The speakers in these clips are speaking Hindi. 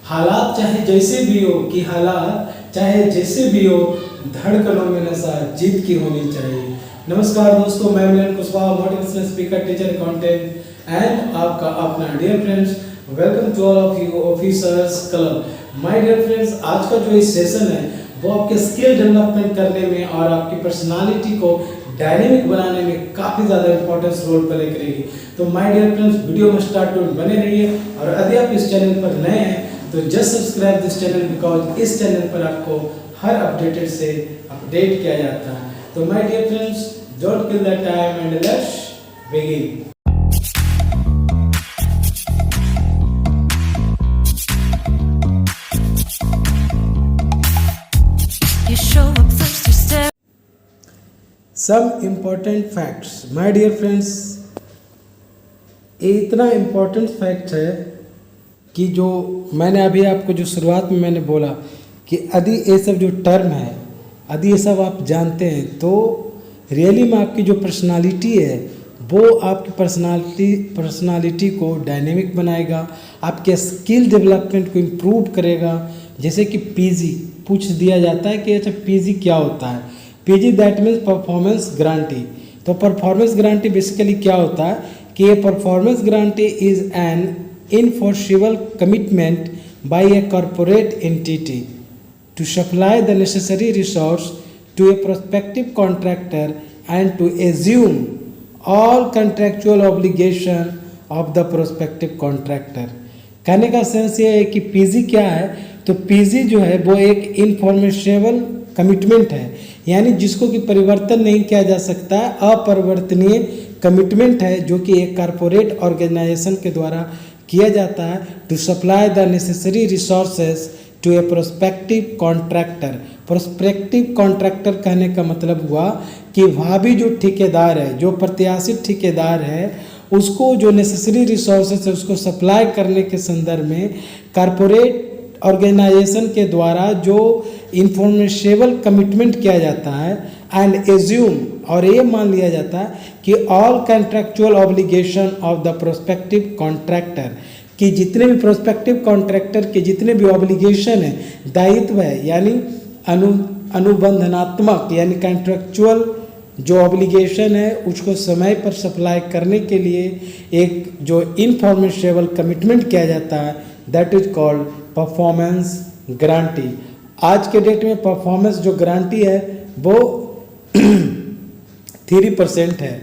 हालात चाहे जैसे भी हो कि हालात चाहे जैसे भी हो, धड़कनों में नशा जीत की होनी चाहिए। नमस्कार दोस्तों, मैं Milan Kushwaha, motivational speaker, teacher, content and आपका अपना dear friends. Welcome to all of you officers club. My dear friends, आज का जो इस सेशन है वो आपके स्किल डेवलपमेंट करने में और आपकी पर्सनालिटी को डायनेमिक बनाने में काफ़ी ज़्यादा इंपॉर्टेंस रोल प्ले करेगी। तो माय डियर फ्रेंड्स, वीडियो में स्टार्ट टू बने रहिए और यदि आप इस चैनल पर नए हैं तो just subscribe this channel, because इस चैनल पर आपको हर अपडेटेड से अपडेट किया जाता है। तो my dear friends, don't kill the time and let's begin. Some important facts, my dear friends, ये इतना इम्पोर्टेंट फैक्ट है कि जो मैंने अभी आपको जो शुरुआत में मैंने बोला कि यदि ये सब जो टर्म है, यदि ये सब आप जानते हैं तो रियली में आपकी जो पर्सनालिटी है वो आपकी पर्सनालिटी को डायनेमिक बनाएगा, आपके स्किल डेवलपमेंट को इम्प्रूव करेगा। जैसे कि पीजी पूछ दिया जाता है कि अच्छा पीजी क्या होता है। PG that means performance guarantee. तो परफॉर्मेंस गारंटी बेसिकली क्या होता है कि ये performance guarantee is an enforceable commitment by a corporate entity to supply the necessary resource to a prospective contractor and to assume all contractual obligation of the prospective contractor। कहने का सेंस ये है कि पीजी क्या है, तो पीजी जो है वो एक इनफॉर्मेशनल कमिटमेंट है, यानी जिसको कि परिवर्तन नहीं किया जा सकता है, अपरिवर्तनीय कमिटमेंट है जो कि एक कारपोरेट ऑर्गेनाइजेशन के द्वारा किया जाता है to supply the necessary resources to a prospective contractor. Prospective contractor कहने का मतलब हुआ कि भावी जो ठेकेदार है, जो प्रत्याशित ठेकेदार है, उसको जो नेसेसरी रिसोर्सेज है उसको सप्लाई करने के संदर्भ में कारपोरेट ऑर्गेनाइजेशन के द्वारा जो इन्फॉर्मेशनल कमिटमेंट किया जाता है एंड एज्यूम, और ये मान लिया जाता है कि all contractual obligation of the prospective contractor, कि जितने भी प्रोस्पेक्टिव कॉन्ट्रैक्टर के जितने भी ऑब्लिगेशन है, दायित्व है, यानी अनुबंधनात्मक यानी कॉन्ट्रैक्चुअल जो ऑब्लिगेशन है उसको समय पर सप्लाई करने के लिए एक जो इनफॉर्मेशनल कमिटमेंट किया जाता है, that is called performance guarantee. आज के डेट में परफॉर्मेंस जो गारंटी है वो 3% है,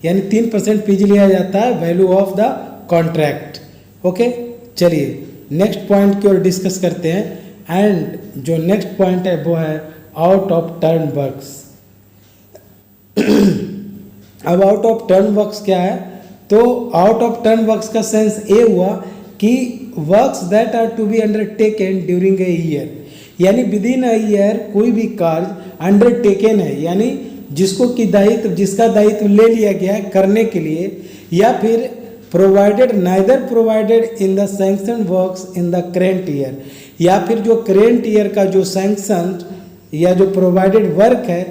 यानी 3% पीजी लिया जाता है value of the contract. Okay, चलिए नेक्स्ट पॉइंट की ओर डिस्कस करते हैं। एंड जो नेक्स्ट पॉइंट है वो है आउट ऑफ टर्न वर्क्स। अब आउट ऑफ टर्न वर्क्स क्या है, तो आउट ऑफ टर्न वर्क्स का सेंस ये हुआ कि works that are to be undertaken during a year, यानी विद इन अ ईयर कोई भी कार्य अंडरटेकन है, यानी जिसको कि दायित्व जिसका दायित्व ले लिया गया है करने के लिए, या फिर provided neither provided in the sanction works in the current year, या फिर जो करेंट ईयर का जो सैंक्शन या जो प्रोवाइडेड वर्क है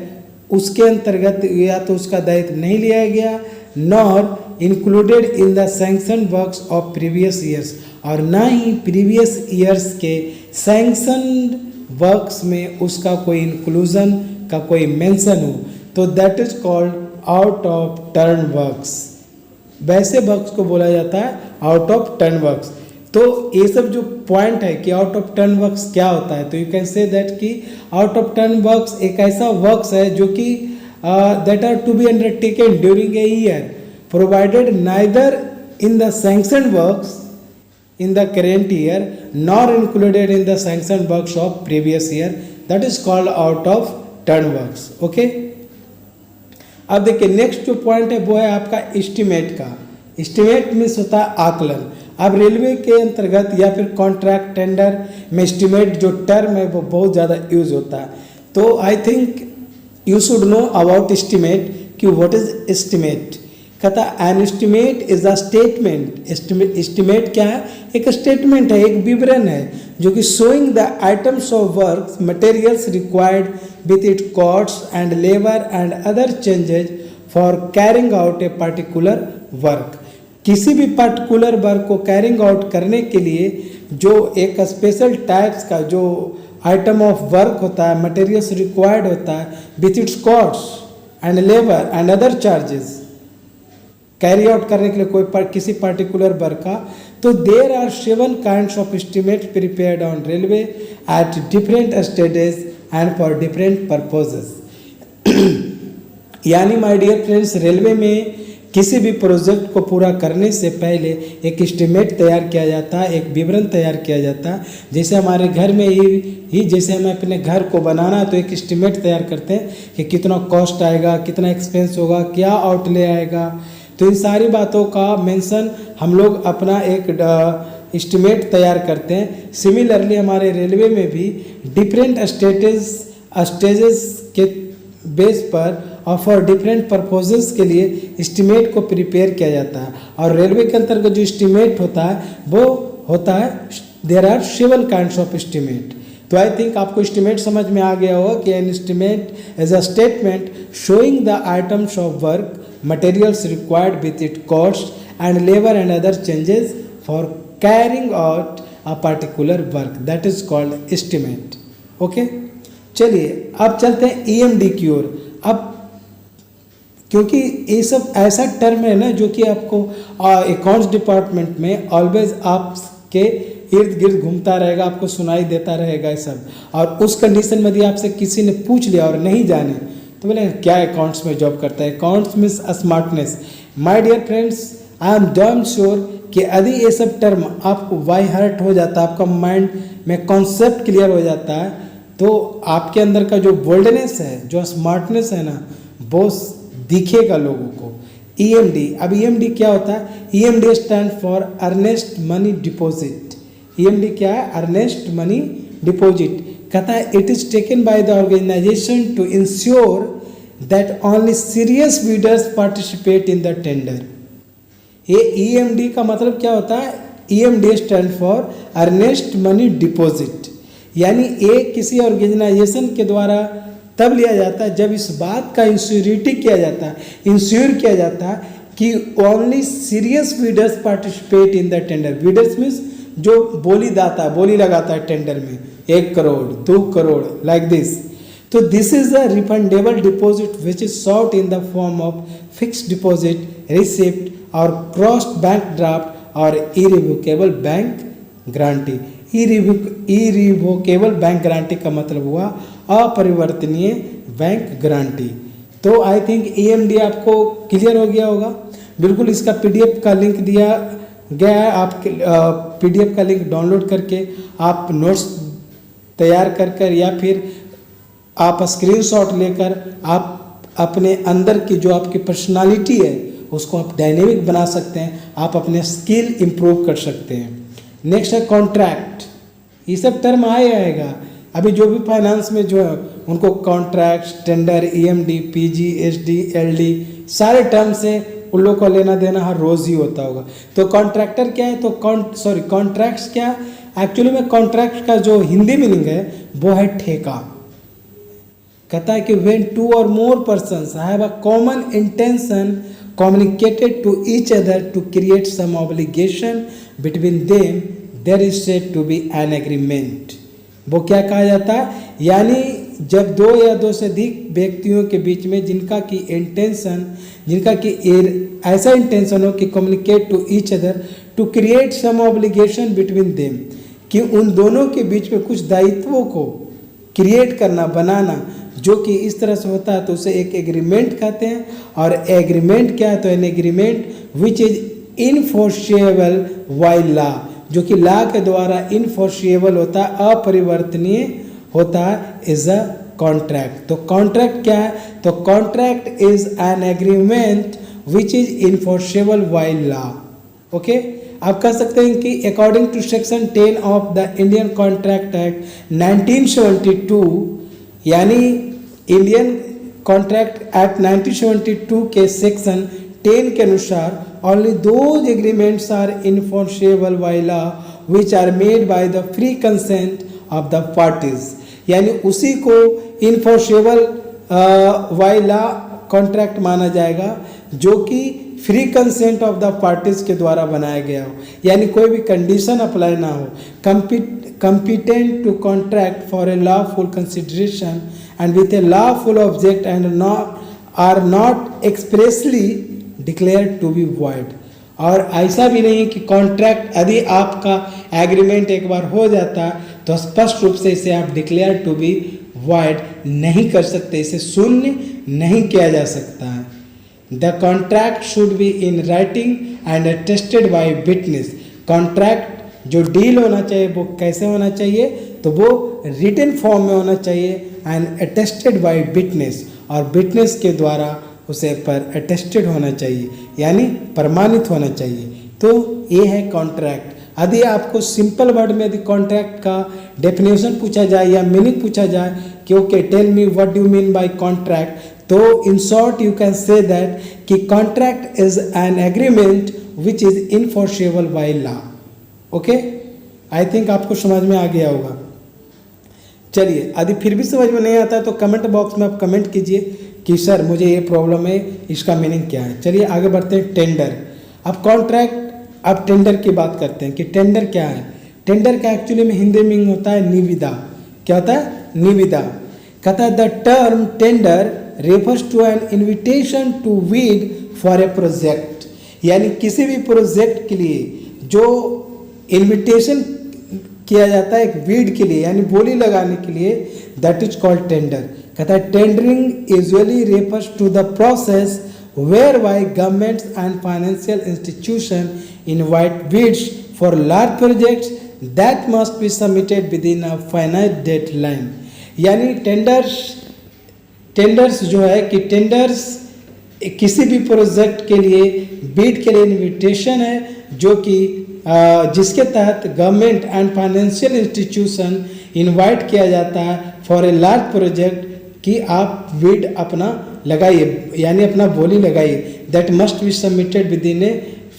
उसके अंतर्गत या तो उसका दायित्व नहीं लिया गया, nor included in the sanction works of previous years, और ना ही प्रीवियस ईयर्स के सैंक्शन वर्क्स में उसका कोई इंक्लूजन का कोई मेंशन हो, तो that is called out of turn works. वैसे वर्क्स को बोला जाता है आउट ऑफ टर्न वर्क्स। तो ये सब जो पॉइंट है कि आउट ऑफ टर्न वर्क्स क्या होता है, तो यू कैन से दैट कि आउट ऑफ टर्न वर्क्स एक ऐसा वर्क्स है जो कि that are to be undertaken during a year provided neither in the sanction works in the current year nor included in the sanction works of previous year, that is called out of turn works. Okay, अब देखिए नेक्स्ट जो पॉइंट है वो है आपका एस्टिमेट का। एस्टिमेट मीन्स होता है आकलन। अब रेलवे के अंतर्गत या फिर कॉन्ट्रैक्ट टेंडर में एस्टिमेट जो टर्म है वो बहुत ज़्यादा यूज होता है। तो I think you should know about estimate कि व्हाट इज एस्टिमेट। कहता an estimate is a statement. Estimate क्या है, एक स्टेटमेंट है, एक विवरण है जो कि showing the items of work materials required with it cost and labour and other changes for carrying out a particular work, किसी भी पर्टिकुलर वर्क को कैरिंग आउट करने के लिए जो एक स्पेशल टाइप्स का जो आइटम ऑफ वर्क होता है, मटेरियल्स रिक्वायर्ड होता है with its cost and labour and other charges, carry out करने के लिए किसी पर्टिकुलर वर्क का, तो there are 7 kinds of estimate prepared on railway at different stages and for different purposes. यानी माय डियर फ्रेंड्स, रेलवे में किसी भी प्रोजेक्ट को पूरा करने से पहले एक एस्टिमेट तैयार किया जाता है, एक विवरण तैयार किया जाता है। जैसे हमारे घर में ही जैसे हमें अपने घर को बनाना है तो एक एस्टिमेट तैयार करते हैं कि कितना कॉस्ट आएगा, कितना एक्सपेंस होगा, क्या आउटले आएगा। तो इन सारी बातों का मेंशन हम लोग अपना एक एस्टिमेट तैयार करते हैं। सिमिलरली हमारे रेलवे में भी डिफरेंट स्टेजेस के बेस पर और फॉर डिफरेंट पर्पसेस के लिए एस्टिमेट को प्रिपेयर किया जाता है। और रेलवे के अंतर्गत जो एस्टिमेट होता है वो होता है, there are 7 kinds of estimate. तो आई थिंक आपको एस्टिमेट समझ में आ गया होगा कि an estimate is a statement showing the items of work, materials required with its cost and labor and other changes for carrying out a particular work, that is called estimate. Okay, चलिए अब चलते हैं EMD की ओर। अब क्योंकि ये सब ऐसा टर्म है ना जो कि आपको अकाउंट्स डिपार्टमेंट में ऑलवेज आपके इर्द गिर्द घूमता रहेगा, आपको सुनाई देता रहेगा ये सब। और उस कंडीशन में यदि आपसे किसी ने पूछ लिया और नहीं जाने तो बोले क्या अकाउंट्स में जॉब करता है, accounts means smartness. My dear friends, I am damn sure कि यदि ये सब टर्म आपको बाय हार्ट हो जाता है, आपका माइंड में कॉन्सेप्ट क्लियर हो जाता है, तो आपके अंदर का जो बोल्डनेस है, जो स्मार्टनेस है ना, वो दिखेगा लोगों को। EMD, अब EMD क्या होता है? EMD stand for earnest money deposit. EMD क्या है? Earnest money deposit. कहता है it is taken by the organisation to ensure that only serious bidders participate in the tender. ये EMD का मतलब क्या होता है? EMD stand for earnest money deposit. यानी ये किसी ऑर्गेनाइजेशन के द्वारा तब लिया जाता है जब इस बात का इंश्योरिटी किया जाता है, इंश्योर किया जाता है कि only serious bidders participate in the tender. Bidders means जो बोली दाता है, बोली लगाता है टेंडर में, 1 करोड़ 2 करोड़ लाइक दिस। तो this is a refundable deposit which is sought in the form of fixed deposit, receipt और क्रॉस्ड बैंक ड्राफ्ट और irrevocable bank guarantee. Irrevocable bank guarantee का मतलब हुआ अपरिवर्तनीय बैंक गारंटी। तो आई थिंक EMD आपको क्लियर हो गया होगा। बिल्कुल, इसका PDF का लिंक दिया गया है, आप PDF का लिंक डाउनलोड करके आप नोट्स तैयार कर या फिर आप स्क्रीनशॉट लेकर आप अपने अंदर की जो आपकी पर्सनालिटी है उसको आप डायनेमिक बना सकते हैं, आप अपने स्किल इम्प्रूव कर सकते हैं। नेक्स्ट है कॉन्ट्रैक्ट। ये सब टर्म आएगा। अभी जो भी फाइनेंस में जो है उनको contract, tender, EMD, PG, SD, LD सारे टर्म से उन लोगों को लेना देना हर रोज़ ही होता होगा। तो कॉन्ट्रैक्टर क्या है? तो कॉन्ट्रैक्ट्स क्या है? एक्चुअली में कॉन्ट्रैक्ट का जो हिंदी मीनिंग है वो है ठेका। कहता है कि when 2 or more persons have a common intention communicated to each other to create some obligation between them, there is said to be an agreement। वो क्या कहा जाता है? यानी जब 2 या 2 से अधिक व्यक्तियों के बीच में जिनका की ऐसा इंटेंशन हो कि communicate to each other to create some obligation between them, कि उन दोनों के बीच में कुछ दायित्वों को क्रिएट करना, बनाना, जो कि इस तरह से होता है तो उसे एक एग्रीमेंट कहते हैं। और एग्रीमेंट क्या है? तो an agreement which is enforceable by law, जो कि लॉ के द्वारा इनफोर्सिएबल होता है, अपरिवर्तनीय होता है, इज अ कॉन्ट्रैक्ट। तो कॉन्ट्रैक्ट क्या है? तो contract is an agreement which is enforceable by law. Okay, आप कह सकते हैं कि according to section 10 of the Indian contract act 1972, यानी इंडियन कॉन्ट्रैक्ट एक्ट 1972 के सेक्शन 10 के अनुसार only those agreements are enforceable by law which are made by the free consent of the parties। यानी उसी को enforceable by law कॉन्ट्रैक्ट माना जाएगा जो कि free consent of the parties के द्वारा बनाया गया हो, यानी कोई भी कंडीशन अप्लाई ना हो, competent to contract for a lawful consideration and with a lawful object and are not expressly declared to be void। और ऐसा भी नहीं कि कॉन्ट्रैक्ट यदि आपका एग्रीमेंट एक बार हो जाता है तो स्पष्ट रूप से इसे आप डिक्लेयर टू बी void नहीं कर सकते, इसे शून्य नहीं किया जा सकता है। The contract should be in writing and attested bye witness. Contract जो डील होना चाहिए वो कैसे होना चाहिए, तो वो रिटन फॉर्म में होना चाहिए एंड अटेस्टेड बाय विटनेस, और विटनेस के द्वारा उसे पर अटेस्टेड होना चाहिए, यानी प्रमाणित होना चाहिए। तो ये है कॉन्ट्रैक्ट। यदि आपको सिंपल वर्ड में यदि कॉन्ट्रैक्ट का डेफिनेशन पूछा जाए या मीनिंग पूछा जाए कि okay tell me what do you mean by contract, तो in short you can say that कि contract is an agreement which is enforceable by law. Okay, I think आपको समझ में आ गया होगा। चलिए, यदि फिर भी समझ में नहीं आता तो कमेंट बॉक्स में आप कमेंट कीजिए कि सर मुझे ये प्रॉब्लम है, इसका मीनिंग क्या है। चलिए आगे बढ़ते हैं। टेंडर। अब कॉन्ट्रैक्ट, अब टेंडर की बात करते हैं कि टेंडर क्या है। टेंडर का एक्चुअली में हिंदी मीनिंग होता है निविदा। क्या होता है? निविदा। कहता है the term tender refers to an invitation to bid for a project, यानी किसी भी प्रोजेक्ट के लिए जो इन्विटेशन किया जाता है एक बिड के लिए, यानी बोली लगाने के लिए, दैट इज कॉल्ड टेंडर। कहता है tendering usually refers to the process whereby governments and financial institutions invite bids for large projects that must be submitted within a finite deadline। यानी टेंडर्स जो है कि टेंडर्स किसी भी प्रोजेक्ट के लिए बिड के लिए इन्विटेशन है जो कि जिसके तहत government and financial institution invite किया जाता है फॉर ए लार्ज प्रोजेक्ट कि आप बिड अपना लगाइए, यानी अपना बोली लगाइए। That must be submitted with in a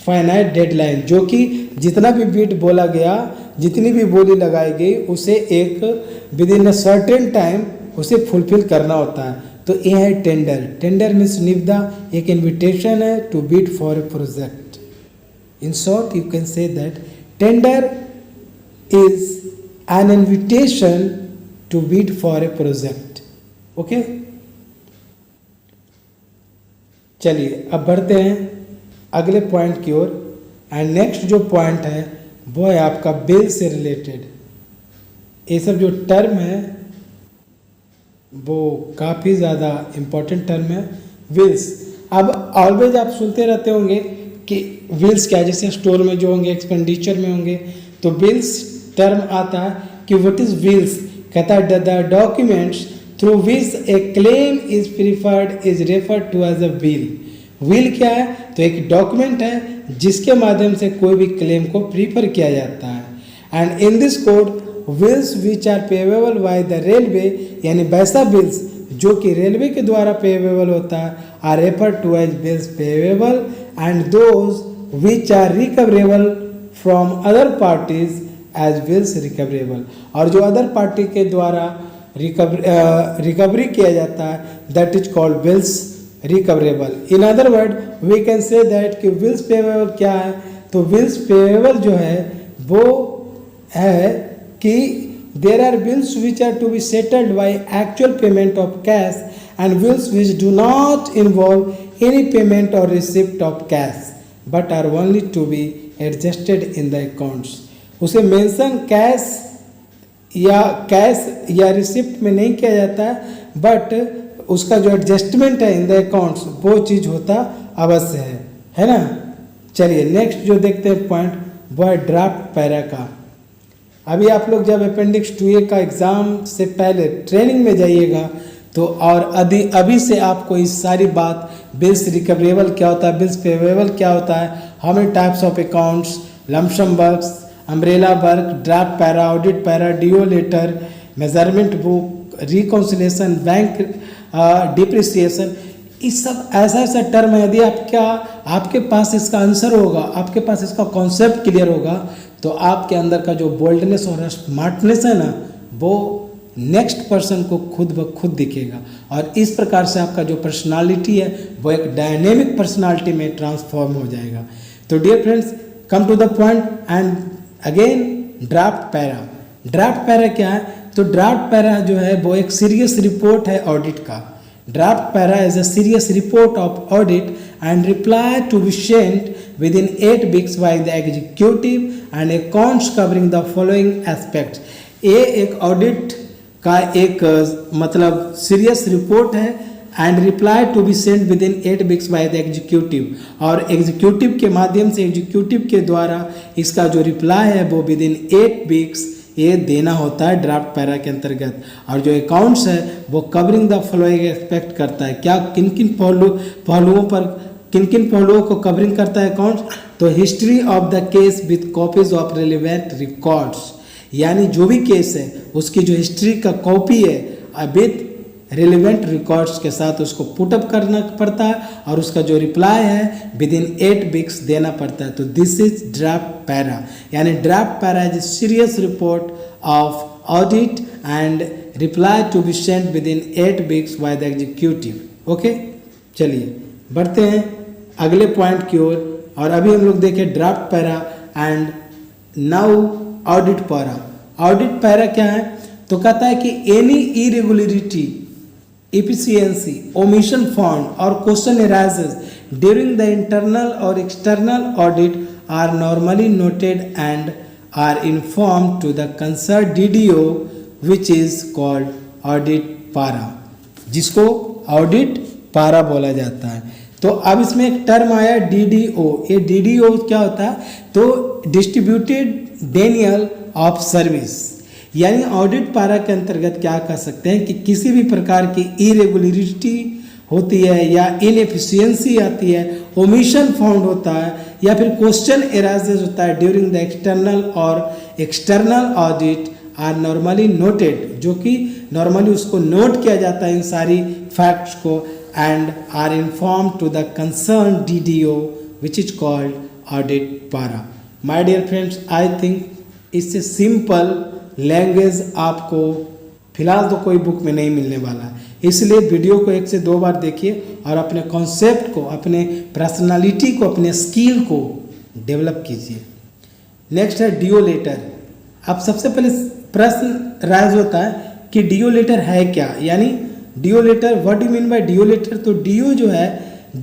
finite deadline, जो कि जितना भी बिड बोला गया, जितनी भी बोली लगाई गई, उसे एक with in a certain time उसे फुलफिल करना होता है। तो ये है टेंडर। टेंडर मीन्स निविदा, एक इन्विटेशन है to bid for a project. In short you can say that tender is an invitation to bid for a project. Okay, चलिए अब बढ़ते हैं अगले पॉइंट की ओर। एंड नेक्स्ट जो पॉइंट है वो है आपका बिल से रिलेटेड। ये सब जो टर्म है वो काफ़ी ज़्यादा इम्पोर्टेंट टर्म है, विल्स। अब ऑलवेज आप सुनते रहते होंगे कि विल्स क्या, जैसे स्टोर में जो होंगे, एक्सपेंडिचर में होंगे, तो बिल्स टर्म आता है कि व्हाट इज विल्स। कहता है the documents through which a claim is preferred is referred to as a bill. Bill क्या है? तो एक डॉक्यूमेंट है जिसके माध्यम से कोई भी क्लेम को प्रीफर किया जाता है। And in this code bills which are payable by the railway, यानी वैसा बिल्स जो कि रेलवे के द्वारा पेएबल होता है, are refer to as bills payable, and those which are recoverable from other parties as bills recoverable. और जो अदर पार्टी के द्वारा रिकवरी किया जाता है that is called bills recoverable. In other word we can say that कि बिल्स पेएबल क्या है, तो बिल्स पेएबल जो है वो है कि there are bills which are to be settled by actual payment of cash and bills which do not involve any payment और receipt of cash but are only to be adjusted in the accounts. उसे मेंशन कैश या रिसिप्ट में नहीं किया जाता है, बट उसका जो एडजस्टमेंट है इन द अकाउंट्स वो चीज़ होता अवश्य है ना। चलिए नेक्स्ट जो देखते हैं पॉइंट वो है ड्राफ्ट पैरा का। अभी आप लोग जब अपेंडिक्स 2A का एग्ज़ाम से पहले ट्रेनिंग में जाइएगा तो और अभी से आपको इस सारी बात, बिल्स रिकवरेबल क्या होता है, बिल्स पेएबल क्या होता है, how many types of accounts, lump sum works, umbrella work, draft para, audit para, DO letter, measurement book, reconciliation, bank depreciation, इस सब ऐसा टर्म है। यदि आपके पास इसका आंसर होगा, आपके पास इसका कॉन्सेप्ट क्लियर होगा, तो आपके अंदर का जो बोल्डनेस और स्मार्टनेस है ना वो नेक्स्ट पर्सन को खुद ब खुद दिखेगा और इस प्रकार से आपका जो पर्सनालिटी है वो एक डायनेमिक पर्सनालिटी में ट्रांसफॉर्म हो जाएगा। तो dear friends, come to the point and again draft para. Draft para क्या है? तो ड्राफ्ट पैरा जो है वो एक सीरियस रिपोर्ट है ऑडिट का। Draft para is a serious report of audit and reply to be sent within 8 weeks by the executive and accounts covering the following aspects। ये एक ऑडिट का एक मतलब सीरियस रिपोर्ट है and reply to be sent within 8 weeks by the executive, और एग्जीक्यूटिव के माध्यम से एग्जीक्यूटिव के द्वारा इसका जो रिप्लाई है वो विद इन 8 वीक्स ये देना होता है ड्राफ्ट पैरा के अंतर्गत। और जो अकाउंट्स है वो कवरिंग द फॉलोइंग एक्सपेक्ट करता है। क्या किन किन पहलुओं पर किन किन पहलुओं को कवरिंग करता है अकाउंट्स? तो history of the case with copies of relevant records, यानी जो भी केस है उसकी जो हिस्ट्री का कॉपी है विद रिलेवेंट रिकॉर्ड्स के साथ उसको पुटअप करना पड़ता है और उसका जो रिप्लाई है विद इन 8 वीक्स देना पड़ता है। तो दिस इज ड्राफ्ट पैरा, यानी draft para is serious report of audit and reply to be sent within 8 weeks by the executive. Okay, चलिए बढ़ते हैं अगले पॉइंट की ओर। और अभी हम लोग देखें draft para and now audit para. Audit para क्या है? तो कहता है कि any irregularity, efficiency, omission found or question arises during the internal or external audit are normally noted and are informed to the concerned DDO, which is called audit para, जिसको audit para बोला जाता है। तो अब इसमें एक टर्म आया DDO। ये DDO क्या होता है? तो डिस्ट्रीब्यूटेड डेनियल ऑफ सर्विस, यानी ऑडिट पारा के अंतर्गत क्या कर सकते हैं कि किसी भी प्रकार की इरेगुलरिटी होती है या इनएफिशिएंसी आती है, ओमिशन फाउंड होता है या फिर क्वेश्चन एराइजेस होता है during the external or external audit are normally noted, जो कि नॉर्मली उसको नोट किया जाता है इन सारी फैक्ट्स को, and are inform to the concern DDO which is called audit para. My dear friends, I think इससे सिंपल लैंग्वेज आपको फिलहाल तो कोई बुक में नहीं मिलने वाला है, इसलिए वीडियो को 1 से 2 बार देखिए और अपने कॉन्सेप्ट को, अपने पर्सनालिटी को, अपने स्किल को डेवलप कीजिए। नेक्स्ट है DO लेटर। अब सबसे पहले प्रश्न राइज होता है कि DO लेटर है क्या, यानी DO letter, what do mean by DO letter? तो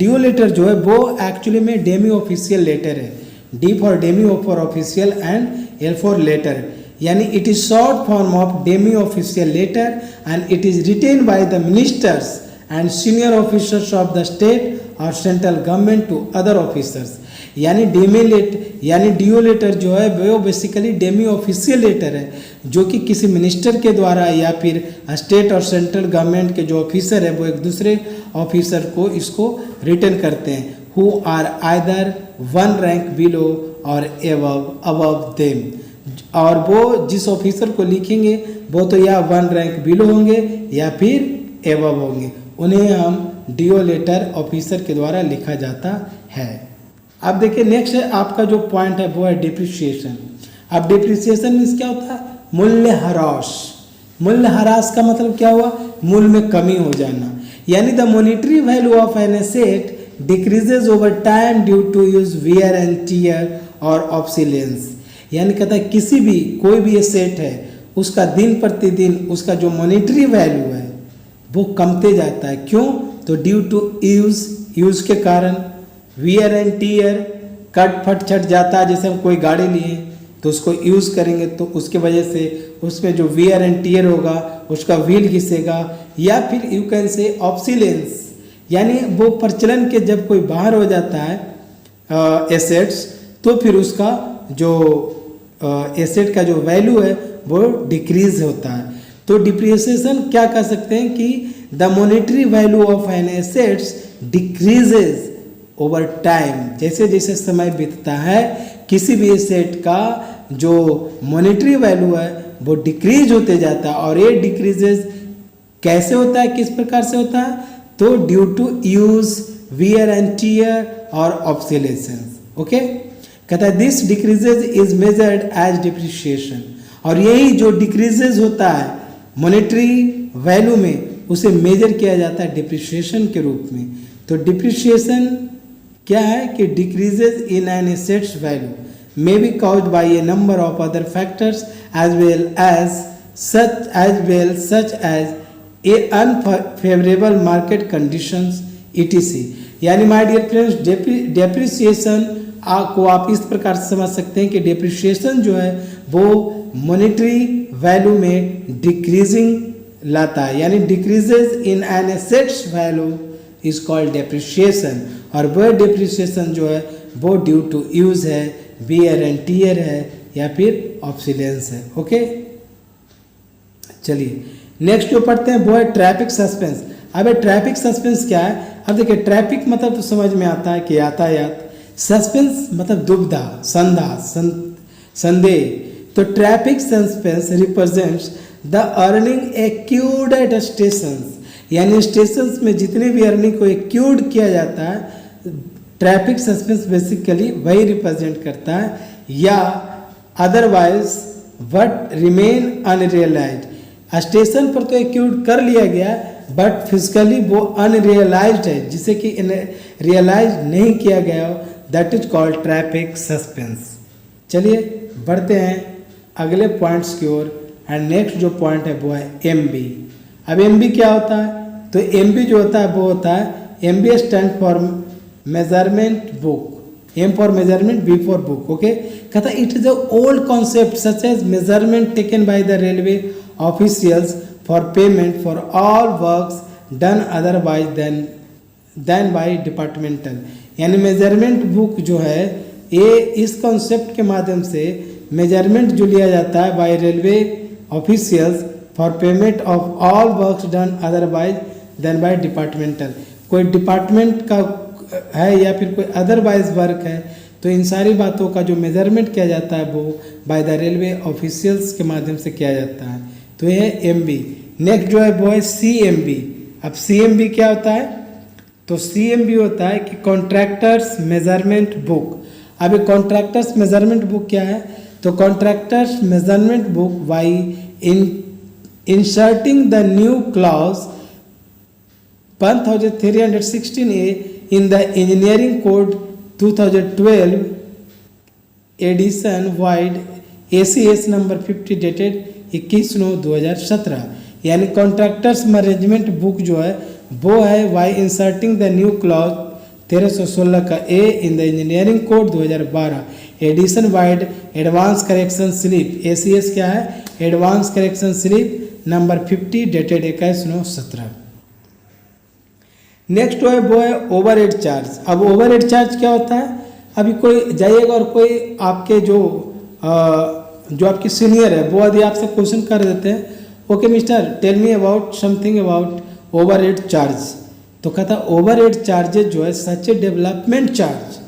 DO लेटर जो है वो एक्चुअली में डेमी ऑफिशियल लेटर है। D for demi for official and L for letter, यानी it is short form of demi official letter and it is written by the ministers and senior officers of the state और central government to other officers. यानी DO लेटर जो है वो बेसिकली डेमी ऑफिशियल लेटर है जो कि किसी मिनिस्टर के द्वारा या फिर स्टेट और सेंट्रल गवर्नमेंट के जो ऑफिसर है वो एक दूसरे ऑफिसर को इसको रिटर्न करते हैं, who are either 1 rank below or above them. और वो जिस ऑफिसर को लिखेंगे वो तो या 1 रैंक बिलो होंगे या फिर एवब होंगे, उन्हें हम DO लेटर ऑफिसर के द्वारा लिखा जाता है। अब देखिए नेक्स्ट है आपका जो पॉइंट है वो है डिप्रिसिएशन। अब डिप्रिसिएशन मीन्स क्या होता है? मूल्य ह्रास। मूल्य ह्रास का मतलब क्या हुआ? मूल्य में कमी हो जाना, यानी the monetary value of an asset decreases over time due to use wear and tear or obsolescence. यानी कहता है किसी भी कोई भी एसेट है उसका दिन प्रतिदिन उसका जो मॉनेटरी वैल्यू है वो कमते जाता है। क्यों? तो ड्यू टू यूज के कारण, वियर एंड टीयर, कट फट छट जाता है। जैसे हम कोई गाड़ी लिए तो उसको यूज़ करेंगे तो उसके वजह से उसमें जो वियर एंड टीयर होगा उसका व्हील घिसेगा, या फिर यू कैन से ऑब्सोलेंस, यानी वो प्रचलन के जब कोई बाहर हो जाता है एसेट्स तो फिर उसका जो एसेट का जो वैल्यू है वो डिक्रीज होता है। तो डिप्रिसिएशन क्या कह सकते हैं कि the monetary value of an assets decreases over time, जैसे जैसे समय बीतता है किसी भी एसेट का जो मॉनेटरी वैल्यू है वो डिक्रीज होते जाता है। और ये डिक्रीजेज कैसे होता है, किस प्रकार से होता है? तो due to use, wear and tear or obsolescence. Okay, कहता है this decreases is measured as depreciation. और यही जो डिक्रीजेज होता है मॉनेटरी वैल्यू में उसे मेजर किया जाता है डिप्रिसिएशन के रूप में। तो डिप्रिसिएशन क्या है कि decreases in an assets value may be caused by a number of other factors as well such as a unfavourable market conditions etc। यानी माय डियर फ्रेंड्स, डेप्रिसिएशन को आप इस प्रकार से समझ सकते हैं कि डेप्रिसिएशन जो है वो मॉनेटरी वैल्यू में डिक्रीजिंग लाता है, यानी decreases in an assets value is called depreciation. और वह डेप्रिसिएशन जो है वो ड्यू टू यूज है, वियर एंड टीयर है, या फिर ऑब्सोलेंस है। ओके, चलिए नेक्स्ट जो पढ़ते हैं वो है ट्रैफिक सस्पेंस। अब ट्रैफिक सस्पेंस क्या है? अब देखिए, ट्रैफिक मतलब तो समझ में आता है कि यातायात, सस्पेंस मतलब दुविधा, संदेह। तो traffic suspense represents the earning accrued at stations, यानी स्टेशंस में जितने भी अर्निंग को एक्यूड किया जाता है, ट्रैफिक सस्पेंस बेसिकली वही रिप्रेजेंट करता है, या otherwise what remain unrealised. Station पर तो एक्यूड कर लिया गया बट फिजिकली वो अनरियलाइज्ड है, जिसे कि रियलाइज नहीं किया गया हो, that is called traffic suspense. चलिए बढ़ते हैं अगले पॉइंट्स की ओर, एंड नेक्स्ट जो पॉइंट है वो है एमबी। अब एमबी क्या होता है? तो एमबी जो होता है वो होता है MB stand for measurement book, M for measurement, B for book. Okay, कहता it is a old concept such as measurement taken by the railway officials for payment for all works done otherwise then by departmental. यानी मेजरमेंट बुक जो है ये इस कॉन्सेप्ट के माध्यम से मेजरमेंट जो लिया जाता है by railway officials for payment of all works done otherwise then by departmental. कोई डिपार्टमेंट का है या फिर कोई अदरवाइज वर्क है, तो इन सारी बातों का जो मेजरमेंट किया जाता है वो बाय द रेलवे ऑफिशियल्स के माध्यम से किया जाता है। तो ये है एमबी। नेक्स्ट जो है वो है सीएमबी। अब सीएमबी क्या होता है? तो सीएमबी होता है कि कॉन्ट्रैक्टर्स मेजरमेंट बुक। अब ये कॉन्ट्रैक्टर्स मेजरमेंट बुक क्या है? तो contractors measurement book by inserting the new clause 1316A in the Engineering Code 2012 edition wide ACS number 50 dated 21/9/2017। यानी कॉन्ट्रैक्टर्स मैनेजमेंट बुक जो है वो है by inserting the new clause 1316 का A in the engineering code 2012 edition wide advance correction slip. ACS क्या है? Advance correction slip number 50 dated 21/9/17। Next जो है वो है ओवरहेड चार्ज। अब ओवरहेड चार्ज क्या होता है? अभी कोई जाइएगा और कोई आपके जो आपके सीनियर है वो यदि आपसे क्वेश्चन कर देते हैं, okay mister tell me about something about overhead charge, तो कहता ओवरहेड चार्जेज जो है such a development charge,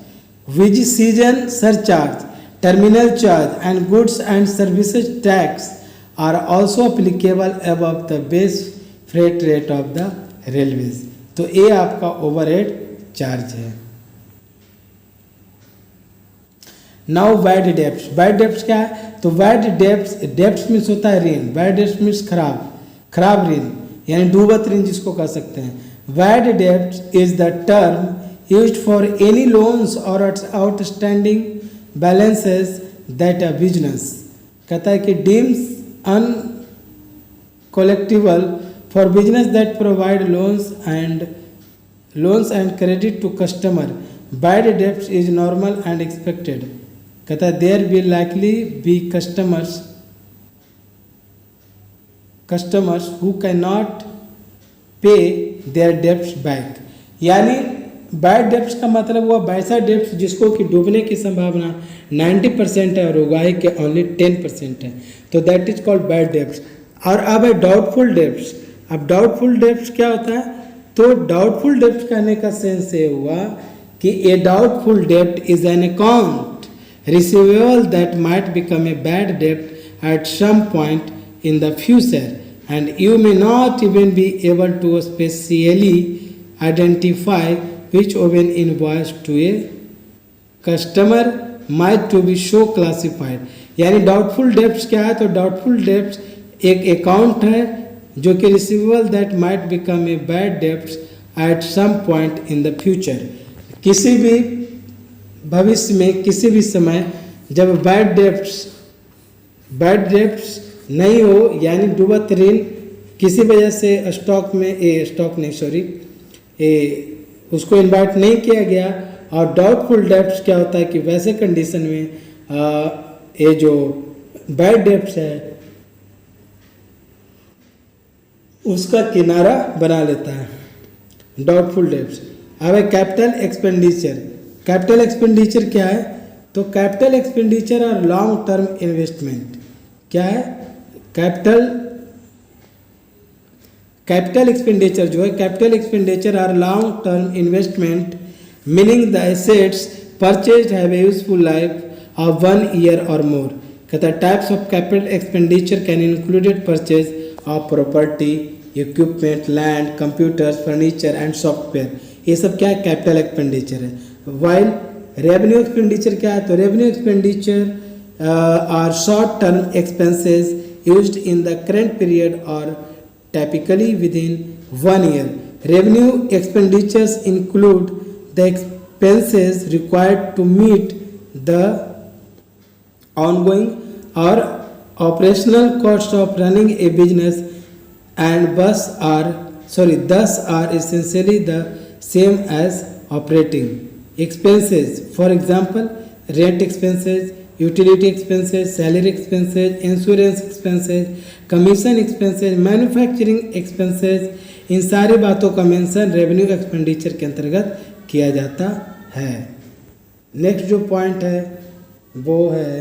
busy season surcharge, terminal charge and goods and services tax are also applicable above the base freight rate of the railways. तो ये आपका ओवरहेड चार्ज है। Now bad debts. Bad debts क्या है? तो बैड डेब्ट्स मीन्स होता है ऋण। बैड डेब्ट्स मीन्स खराब ऋण, यानी डूबत ऋण जिसको कह सकते हैं। Bad debts is the term used for any loans और outstanding balances that a business, कहता है कि deems uncollectible for business that provide loans and credit to customer. Bad debts is normal and expected, कहता है there will likely be customers who cannot pay their debts back। यानी बैड डेब्ट्स का मतलब हुआ वैसा डेब्ट्स जिसको कि डूबने की संभावना 90% है और उगाही के ओनली 10% है, तो that is called bad debts. और अब है डाउटफुल डेब्ट्स। अब डाउटफुल डेब्ट्स क्या होता है? तो डाउटफुल डेब्ट्स कहने का सेंस ये हुआ कि ए डाउटफुल डेब्ट is an account receivable that might become a bad डेब्ट eight some point in the future and you may not even be able to specially identify which when invoice to a customer might to be so classified। यानी डाउटफुल डेब्ट्स क्या है? तो डाउटफुल डेब्ट्स एक अकाउंट है जो कि receivable that might become a bad debts at some point in the future. किसी भी भविष्य में किसी भी समय जब बैड डेब्ट्स नहीं हो, यानी डूबत ऋण किसी वजह से उसको इन्वाइट नहीं किया गया, और डाउटफुल डेब्ट्स क्या होता है कि वैसे कंडीशन में ये जो बैड डेब्ट्स है उसका किनारा बना लेता है, डाउटफुल डेब्ट्स। अब है कैपिटल एक्सपेंडिचर। कैपिटल एक्सपेंडिचर क्या है? तो capital expenditure or long term investment क्या है? कैपिटल एक्सपेंडिचर जो है, capital expenditure are long term investment meaning the assets purchased have a useful life of 1 year or more. कहता है types of capital expenditure can included purchase of property, equipment, land, computers, furniture and software. ये सब क्या है? कैपिटल एक्सपेंडिचर है। वाइल रेवेन्यू एक्सपेंडिचर क्या है? तो revenue expenditure are short term expenses used in the current period और typically within 1 year. Revenue expenditures include the expenses required to meet the ongoing or operational costs of running a business and thus are essentially the same as operating expenses. For example, rent expenses, utility expenses, salary expenses, insurance expenses, commission expenses, manufacturing expenses, इन सारी बातों का मेंशन रेवेन्यू एक्सपेंडिचर के अंतर्गत किया जाता है। नेक्स्ट जो पॉइंट है वो है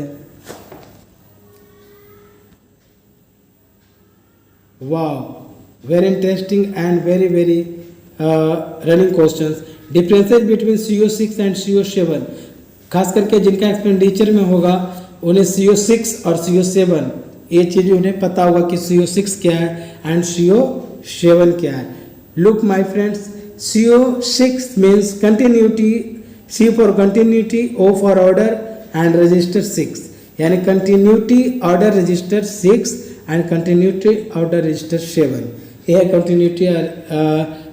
very interesting and very running questions. Differences between CO6 and CO7, खास करके जिनका एक्सपेंडिचर में होगा उन्हें CO6 और CO7 ये चीज़ उन्हें पता होगा कि CO6 क्या है एंड CO7 क्या है। Look my friends, CO6 means continuity, C for continuity, O for order and register 6, यानी continuity order register 6 and continuity order register 7। यह है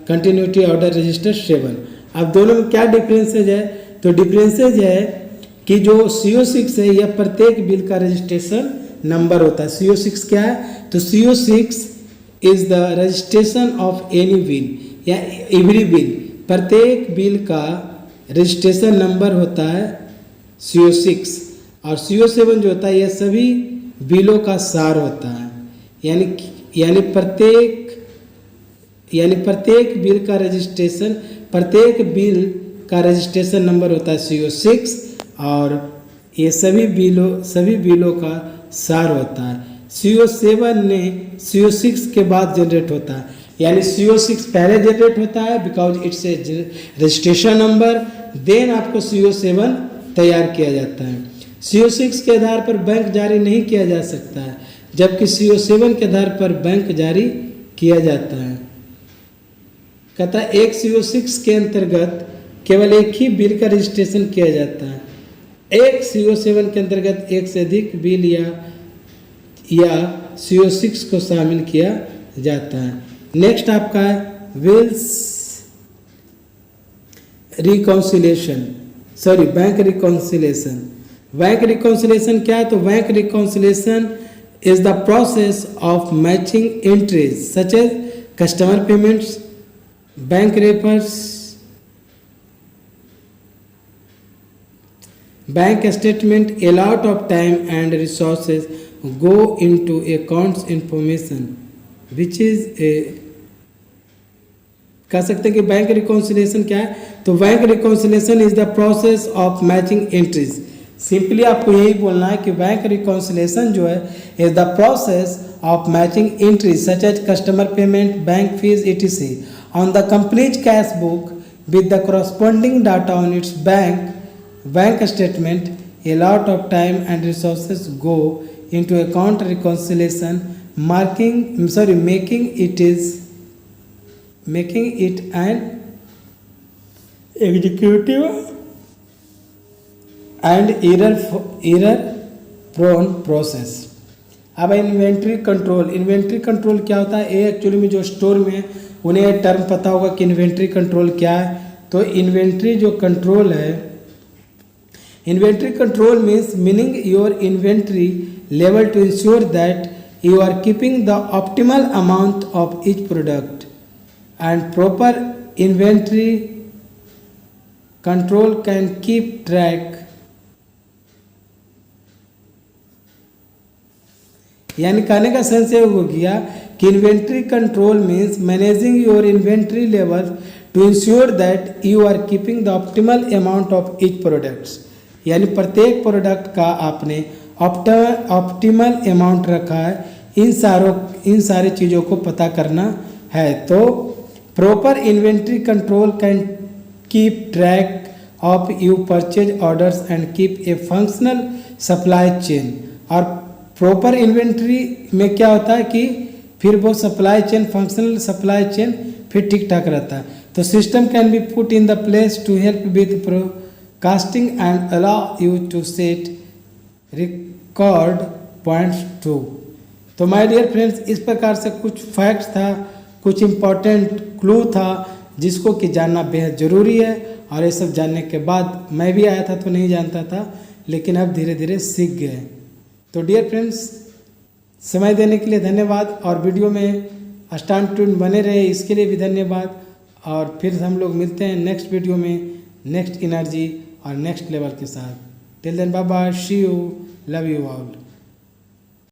कंटिन्यूटी ऑर्डर रजिस्टर 7। अब दोनों में क्या डिफरेंसेज है? तो डिफरेंसेज है कि जो CO6 है यह प्रत्येक बिल का रजिस्ट्रेशन नंबर होता है। CO6 क्या है? तो CO6 is the registration of any bill या एवरी बिल, प्रत्येक बिल का रजिस्ट्रेशन नंबर होता है CO6। और CO7 जो होता है यह सभी बिलों का सार होता है, यानी प्रत्येक बिल का रजिस्ट्रेशन नंबर होता है CO6, और ये सभी बिलों का सार होता है। CO7 ने CO6 के बाद जनरेट होता है, यानी CO6 पहले जनरेट होता है because it's a registration number, then आपको CO7 तैयार किया जाता है। CO6 के आधार पर बैंक जारी नहीं किया जा सकता है, जबकि CO7 के आधार पर बैंक जारी किया जाता है। कहता है एक CO6 के अंतर्गत केवल एक ही बिल का रजिस्ट्रेशन किया जाता है। एक CO7 के अंतर्गत एक से अधिक बिल या CO6 को शामिल किया जाता है। नेक्स्ट आपका है बैंक रिकॉन्सिलेशन। बैंक रिकॉन्सिलेशन क्या है? तो bank reconciliation is the process of matching entries such as customer payments, bank refers, bank statement. A lot of time and resources go into accounts information which is a कह सकते हैं कि बैंक रिकॉन्सिलेशन क्या है? तो bank reconciliation is the process of matching entries. Simply आपको यही बोलना है कि बैंक रिकॉन्सिलेशन जो है is the process of matching entries such as customer payment, bank fees etc on the complete cash book with the corresponding data on its bank statement. A lot of time and resources go into account reconciliation, making it an executive and error prone process. अब इन्वेंट्री कंट्रोल क्या होता है, ये एक्चुअली में जो स्टोर में उन्हें ये टर्म पता होगा कि इन्वेंट्री कंट्रोल क्या है। तो इन्वेंट्री जो कंट्रोल है, inventory control meaning your inventory level to ensure that you are keeping the optimal amount of each product, and proper inventory control can keep track, यानी कहने का सेंस ये हो गया कि inventory control means managing your inventory level to ensure that you are keeping the optimal amount of each products, यानी प्रत्येक प्रोडक्ट का आपने ऑप्टिमल अमाउंट रखा है, इन सारी चीज़ों को पता करना है। तो proper inventory control can keep track of you purchase orders and keep a functional supply chain. और प्रॉपर इन्वेंट्री में क्या होता है कि फिर वो supply chain, functional supply chain फिर ठीक ठाक रहता है। तो system can be put in the place to help with forecasting and allow you to set record points to. तो माय डियर फ्रेंड्स, इस प्रकार से कुछ फैक्ट्स था, कुछ इम्पॉर्टेंट क्लू था जिसको कि जानना बेहद ज़रूरी है। और ये सब जानने के बाद मैं भी आया था तो नहीं जानता था, लेकिन अब धीरे धीरे सीख गए। तो डियर फ्रेंड्स, समय देने के लिए धन्यवाद, और वीडियो में स्टैंड ट्यून बने रहे इसके लिए भी धन्यवाद। और फिर हम लोग मिलते हैं नेक्स्ट वीडियो में नेक्स्ट एनर्जी और नेक्स्ट लेवल के साथ। Till then bye bye, see you, love you all.